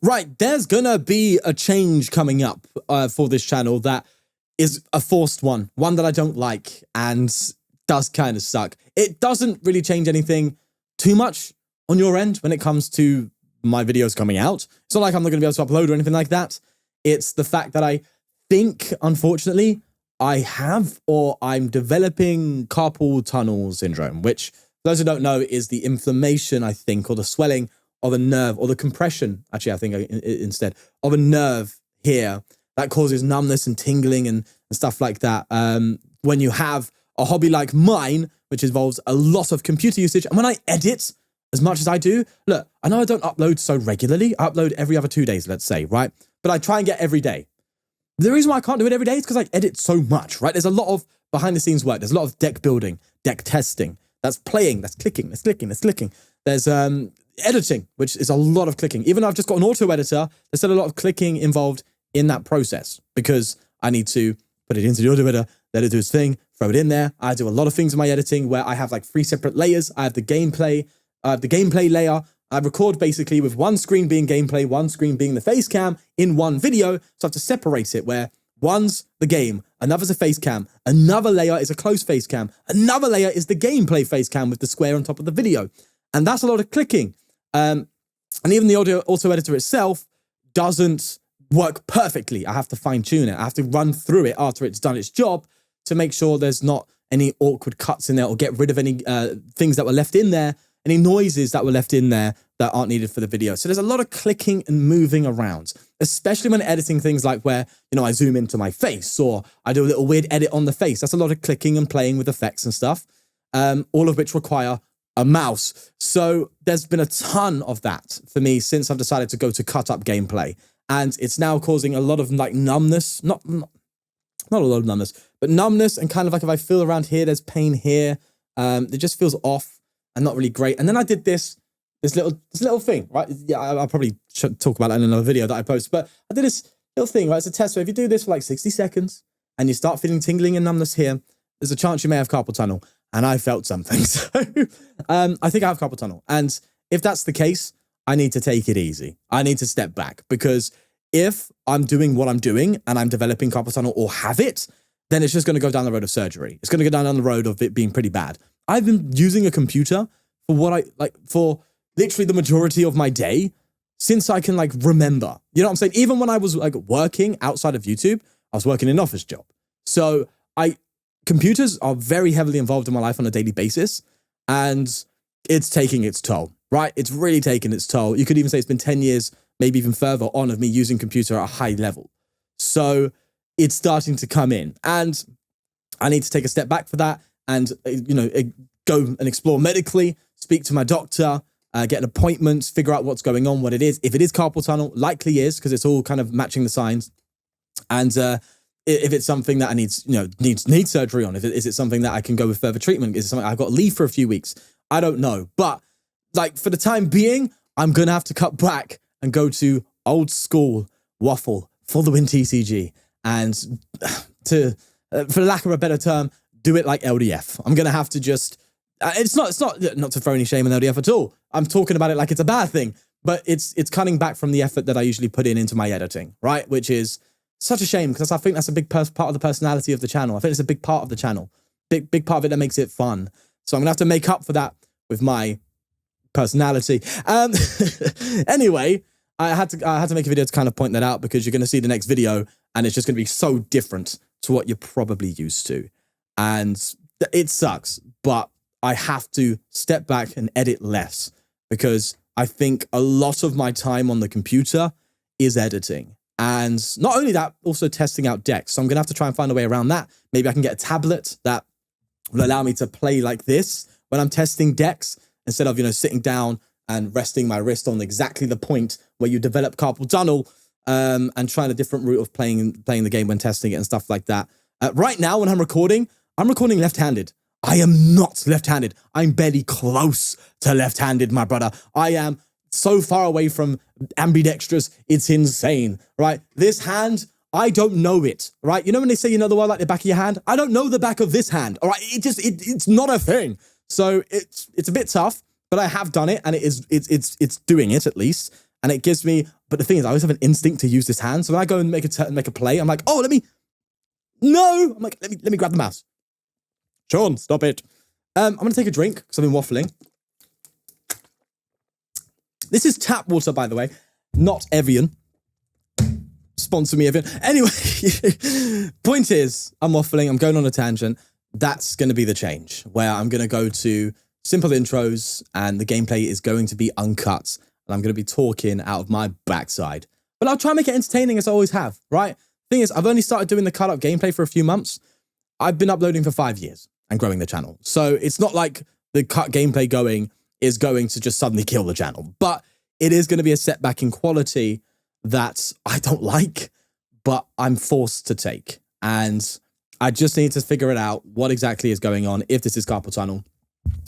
Right, there's gonna be a change coming up for this channel that is a forced one that I don't like and does kind of suck. It doesn't really change anything too much on your end when it comes to my videos coming out. It's not like I'm not gonna be able to upload or anything like that. It's the fact that I think, unfortunately, I'm developing carpal tunnel syndrome, which, for those who don't know, is the inflammation, I think, or the swelling of a nerve, or the compression, actually, I think instead, of a nerve here that causes numbness and tingling and stuff like that. When you have a hobby like mine, which involves a lot of computer usage, and when I edit as much as I do, look, I know I don't upload so regularly. I upload every other 2 days, let's say, right? But I try and get every day. The reason why I can't do it every day is because I edit so much, right? There's a lot of behind the scenes work. There's a lot of deck building, deck testing. That's playing, that's clicking, that's clicking, that's clicking. There's editing, which is a lot of clicking. Even though I've just got an auto editor, there's still a lot of clicking involved in that process because I need to put it into the auto editor, let it do its thing, throw it in there. I do a lot of things in my editing where I have like 3 separate layers. I have the gameplay layer. I record basically with one screen being gameplay, one screen being the face cam in one video. So I have to separate it where one's the game, another's a face cam, another layer is a close face cam, another layer is the gameplay face cam with the square on top of the video. And that's a lot of clicking. And even the auto editor itself doesn't work perfectly. I have to fine tune it. I have to run through it after it's done its job to make sure there's not any awkward cuts in there or get rid of any things that were left in there, any noises that were left in there that aren't needed for the video. So there's a lot of clicking and moving around, especially when editing things like where, you know, I zoom into my face or I do a little weird edit on the face. That's a lot of clicking and playing with effects and stuff, all of which require a mouse. So there's been a ton of that for me since I've decided to go to cut up gameplay. And it's now causing a lot of like numbness, not a lot of numbness, but numbness and kind of like if I feel around here, there's pain here. It just feels off and not really great. And then I did this little thing, right? Yeah, I'll probably talk about that in another video that I post, but I did this little thing, right? It's a test. So if you do this for like 60 seconds and you start feeling tingling and numbness here, there's a chance you may have carpal tunnel. And I felt something. So I think I have carpal tunnel. And if that's the case, I need to take it easy. I need to step back because if I'm doing what I'm doing and I'm developing carpal tunnel or have it, then it's just going to go down the road of surgery. It's going to go down the road of it being pretty bad. I've been using a computer for literally the majority of my day since I can like remember. You know what I'm saying? Even when I was like working outside of YouTube, I was working in an office job. So computers are very heavily involved in my life on a daily basis, and it's taking its toll, right? It's really taking its toll. You could even say it's been 10 years, maybe even further on of me using computer at a high level. So it's starting to come in, and I need to take a step back for that and, you know, go and explore medically, speak to my doctor, get an appointment, figure out what's going on, what it is. If it is carpal tunnel, likely is, because it's all kind of matching the signs. And if it's something that I need surgery on, is it something that I can go with further treatment? Is it something I've got to leave for a few weeks? I don't know. But like for the time being, I'm going to have to cut back and go to old school waffle for the win TCG. And for lack of a better term, do it like LDF. I'm going to have to just, it's not to throw any shame in LDF at all. I'm talking about it like it's a bad thing, but it's cutting back from the effort that I usually put into my editing, right? Which is such a shame because I think that's a big part of the personality of the channel. I think it's a big part of the channel, big part of it that makes it fun. So I'm gonna have to make up for that with my personality. Anyway, I had to make a video to kind of point that out because you're gonna see the next video and it's just gonna be so different to what you're probably used to, and it sucks. But I have to step back and edit less because I think a lot of my time on the computer is editing. And not only that, also testing out decks. So I'm going to have to try and find a way around that. Maybe I can get a tablet that will allow me to play like this when I'm testing decks instead of, you know, sitting down and resting my wrist on exactly the point where you develop carpal tunnel and trying a different route of playing the game when testing it and stuff like that. Right now, when I'm recording left-handed. I am not left-handed. I'm barely close to left-handed, my brother. I am so far away from ambidextrous, it's insane, right? This hand, I don't know it, right? You know when they say you know the world like the back of your hand? I don't know the back of this hand, all right? It's not a thing. So it's a bit tough, but I have done it, and it's doing it at least. and it gives me, but the thing is, I always have an instinct to use this hand. So when I go and make a play, I'm like, oh, let me grab the mouse. Sean, stop it. I'm going to take a drink because I've been waffling. This is tap water, by the way, not Evian. Sponsor me, Evian. Anyway, point is, I'm waffling, I'm going on a tangent. That's going to be the change, where I'm going to go to simple intros and the gameplay is going to be uncut and I'm going to be talking out of my backside. But I'll try and make it entertaining as I always have, right? Thing is, I've only started doing the cut up gameplay for a few months. I've been uploading for 5 years and growing the channel. So it's not like the cut gameplay going is going to just suddenly kill the channel. But it is going to be a setback in quality that I don't like, but I'm forced to take. And I just need to figure it out, what exactly is going on, if this is carpal tunnel.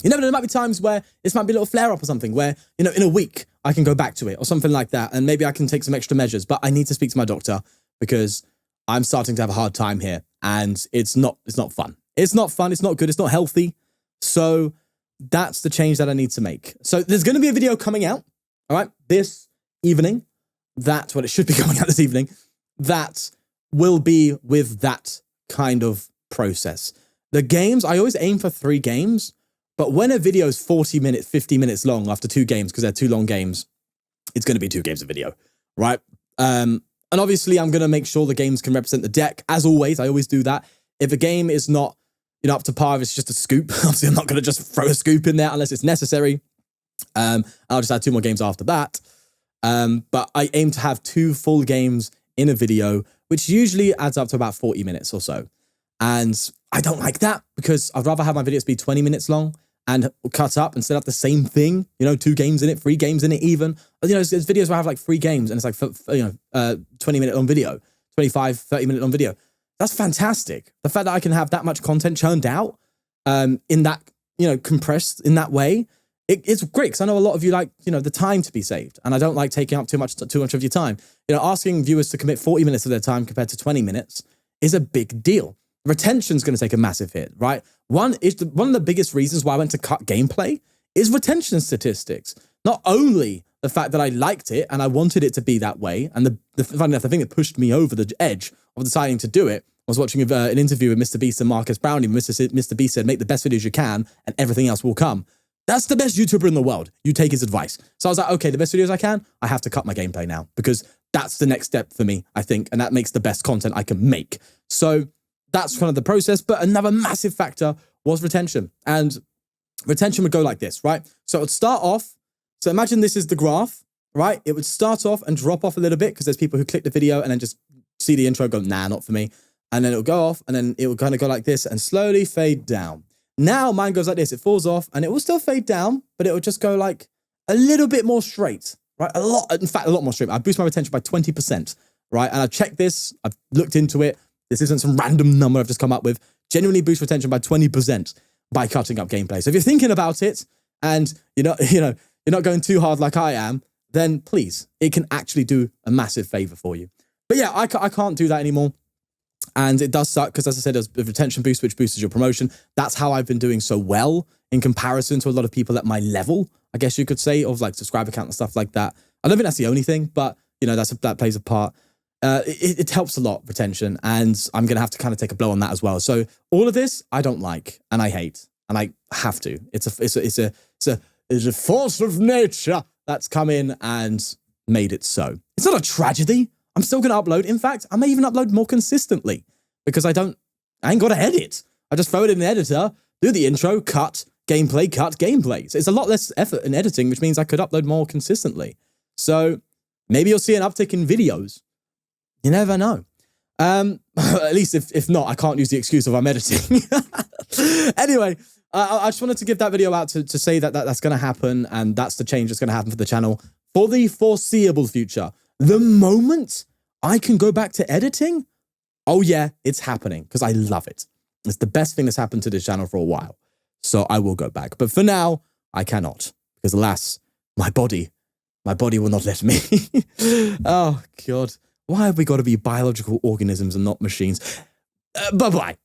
You never know, there might be times where this might be a little flare-up or something, where, you know, in a week, I can go back to it or something like that, and maybe I can take some extra measures. But I need to speak to my doctor because I'm starting to have a hard time here, and it's not fun. It's not fun, it's not good, it's not healthy. So that's the change that I need to make. So there's going to be a video coming out, all right, this evening. That's what it should be going out this evening. That will be with that kind of process. The games, I always aim for 3 games, but when a video is 40 minutes, 50 minutes long after 2 games, because they're 2 long games, it's going to be 2 games of video, right? And obviously, I'm going to make sure the games can represent the deck. As always, I always do that. If a game is not, you know, up to par, if it's just a scoop, obviously I'm not going to just throw a scoop in there unless it's necessary. I'll just add 2 more games after that. But I aim to have 2 full games in a video, which usually adds up to about 40 minutes or so. And I don't like that because I'd rather have my videos be 20 minutes long and cut up and set up the same thing, you know, 2 games in it, 3 games in it even. You know, there's videos where I have like 3 games and it's like, 20-minute long video, 25, 30-minute long video. That's fantastic. The fact that I can have that much content churned out in that, you know, compressed in that way, it's great because I know a lot of you like, you know, the time to be saved. And I don't like taking up too much of your time. You know, asking viewers to commit 40 minutes of their time compared to 20 minutes is a big deal. Retention's going to take a massive hit, right? One of the biggest reasons why I went to cut gameplay is retention statistics. Not only the fact that I liked it and I wanted it to be that way, and the thing that pushed me over the edge of deciding to do it was watching an interview with Mr. Beast and Marcus Brownie. Mr. Beast said, make the best videos you can and everything else will come. That's the best YouTuber in the world. You take his advice. So I was like, okay, the best videos I can, I have to cut my gameplay now because that's the next step for me, I think, and that makes the best content I can make. So that's kind of the process. But another massive factor was retention. And retention would go like this, right? So it would start off. So imagine this is the graph, right? It would start off and drop off a little bit because there's people who click the video and then just see the intro, go, nah, not for me. And then it'll go off and then it will kind of go like this and slowly fade down. Now mine goes like this. It falls off and it will still fade down, but it will just go like a little bit more straight, right? A lot more straight. I boost my retention by 20%, right? And I've checked this. I've looked into it. This isn't some random number I've just come up with. Genuinely boost retention by 20% by cutting up gameplay. So if you're thinking about it and you're not going too hard like I am, then please, it can actually do a massive favor for you. But yeah, I can't do that anymore. And it does suck because, as I said, there's a retention boost, which boosts your promotion. That's how I've been doing so well in comparison to a lot of people at my level, I guess you could say, of like subscriber count and stuff like that. I don't think that's the only thing, but, you know, that plays a part. It helps a lot, retention, and I'm going to have to kind of take a blow on that as well. So all of this, I don't like, and I hate, and I have to. It's a force of nature that's come in and made it so. It's not a tragedy. I'm still going to upload. In fact, I may even upload more consistently because I ain't got to edit. I just throw it in the editor, do the intro, cut gameplay. So it's a lot less effort in editing, which means I could upload more consistently. So maybe you'll see an uptick in videos. You never know. At least if not, I can't use the excuse of I'm editing. Anyway, I just wanted to give that video out to say that's going to happen, and that's the change that's going to happen for the channel for the foreseeable future. The moment I can go back to editing, oh yeah, it's happening because I love it. It's the best thing that's happened to this channel for a while. So I will go back. But for now, I cannot because alas, my body will not let me. Oh God. Why have we got to be biological organisms and not machines? Bye-bye.